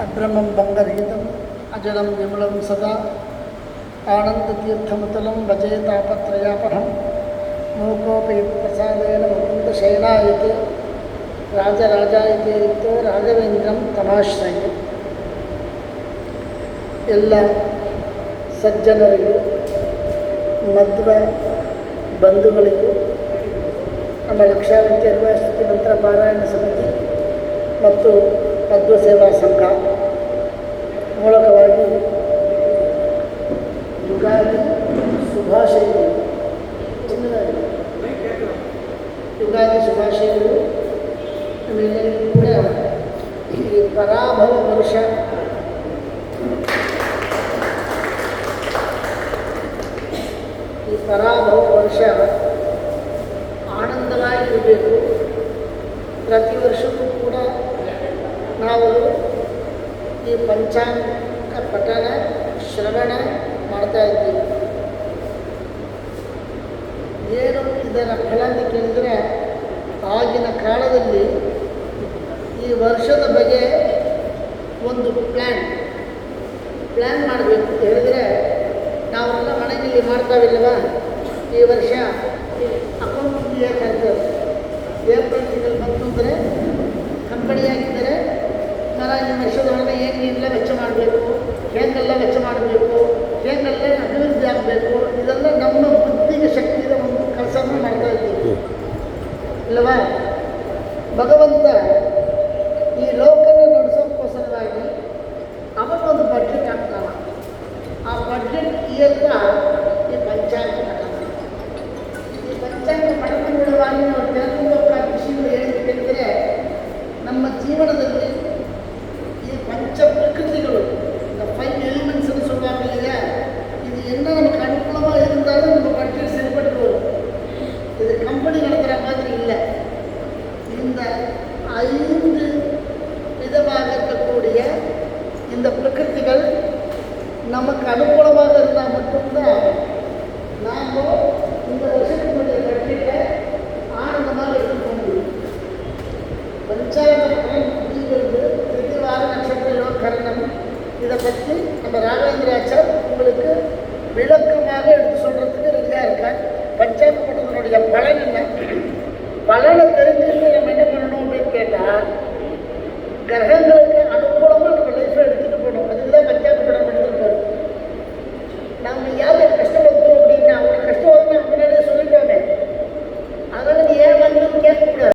अभ्रमं बंगरहितम् अजलं विमलं सदा आनन्दतीर्थमतुलं भजे तापत्रयापहं मूकोऽपि प्रसादेन मुकुन्दशयनायते राजराजायते युक्तो राघवेन्द्रं तमाश्रये ಎಲ್ಲ ಸಜ್ಜನರಿಗೂ ಮಧ್ವ ಬಂಧುಗಳಿಗೂ ನಮ್ಮ ಲಕ್ಷಾವತಿ ಅರ್ವಾಸ್ತುತಿ ಮಂತ್ರ ಪಾರಾಯಣ ಸಮಿತಿ ಮತ್ತು ಮಧ್ವ ಸೇವಾ ಸಂಘ ಮೂಲಕವಾಗಿ ಯುಗಾದಿ ಶುಭಾಶಯಗಳು ಯುಗಾದಿ ಶುಭಾಶಯಗಳು ನಿಮ್ಮೆಲ್ಲರಿಗೂ ಕೂಡ ಈ ಪರಾಭವ ವರ್ಷ ಪರಾಭವ ವರ್ಷ ಆನಂದವಾಗಿರಬೇಕು. ಪ್ರತಿ ವರ್ಷವೂ ಕೂಡ ನಾವು ಈ ಪಂಚಾಂಗ ಪಠಣ ಶ್ರವಣ ಮಾಡ್ತಾ ಇದ್ದೀವಿ. ಏನು ಇದರ ಫಲ ಅಂತ ಕೇಳಿದರೆ, ಆಗಿನ ಕಾಲದಲ್ಲಿ ಈ ವರ್ಷದ ಬಗ್ಗೆ ಒಂದು ಪ್ಲ್ಯಾನ್ ಮಾಡಬೇಕು ಅಂತ ಹೇಳಿದರೆ, ನಾವೆಲ್ಲ ಮನೆಯಲ್ಲಿ ಮಾಡ್ತಾವಿಲ್ಲವ, ಈ ವರ್ಷ ಅಕೌಂಟ್ ಯಾಕಂತಾರೆ ಏಪ್ರಿಲ್ ತಿಂಗಳು ಬಂತು ಅಂದರೆ ಕಂಪನಿಯಾಗಿದ್ದರೆ ಈ ವರ್ಷದೊಳಗೆ ಏನೆಲ್ಲ ವೆಚ್ಚ ಮಾಡಬೇಕು, ಹೇಗೆಲ್ಲ ವೆಚ್ಚ ಮಾಡಬೇಕು, ಹೇಗೆಲ್ಲ ಅಭಿವೃದ್ಧಿ ಆಗಬೇಕು, ಇದೆಲ್ಲ ನಮ್ಮ ಬುದ್ಧಿಗೆ ಶಕ್ತಿಯ ಒಂದು ಕೆಲಸವನ್ನು ಮಾಡ್ತಾ ಇದ್ದೀವಿ ಇಲ್ಲವಾ. ಭಗವಂತ ಈ ಲೋಕನ ನಡೆಸೋಕ್ಕೋಸ್ಕರವಾಗಿ ಅವನೊಂದು ಬಡ್ಜೆಟ್ ಹಾಕ್ತಾವ. ಆ ಬಡ್ಜೆಟ್ ಇಯರ್ನ ಈ ಪಂಚಾಂಗ ಪಠಣ. ಈ ಪಂಚಾಂಗ ಪಠಣವಾಗಿ ನಾವು ತಿಳ್ಕೊಂಡೋಗ್ತಾ ವಿಷಯಗಳು ಹೇಳಿದ್ರೆ, ನಮ್ಮ ಜೀವನದಲ್ಲಿ ಈ ಪಂಚ ಪ್ರಕೃತಿಗಳು, 5 ಎಲಿಮೆಂಟ್ಸ್ ಸುಲಭವಾಗಲಿದೆ. ಇದು ಎಲ್ಲ ನಮಗೆ ಅನುಕೂಲವಾಗಿದ್ದಾಗ ನಮ್ಮ ಬಡ್ಜೆಟ್ ಸರಿಪಡ್ಬೋದು. ಇದು ಕಂಪನಿಗಳ ಥರ ಮಾತ್ರ ಇಲ್ಲ. ಇಂದ 5 ವಿಧವಾಗಕ್ಕೆ ಕೂಡಿಯ இந்த பிரகிருதிகள் நமக்கு அனுகூலமாக இருந்தால் மட்டும்தான்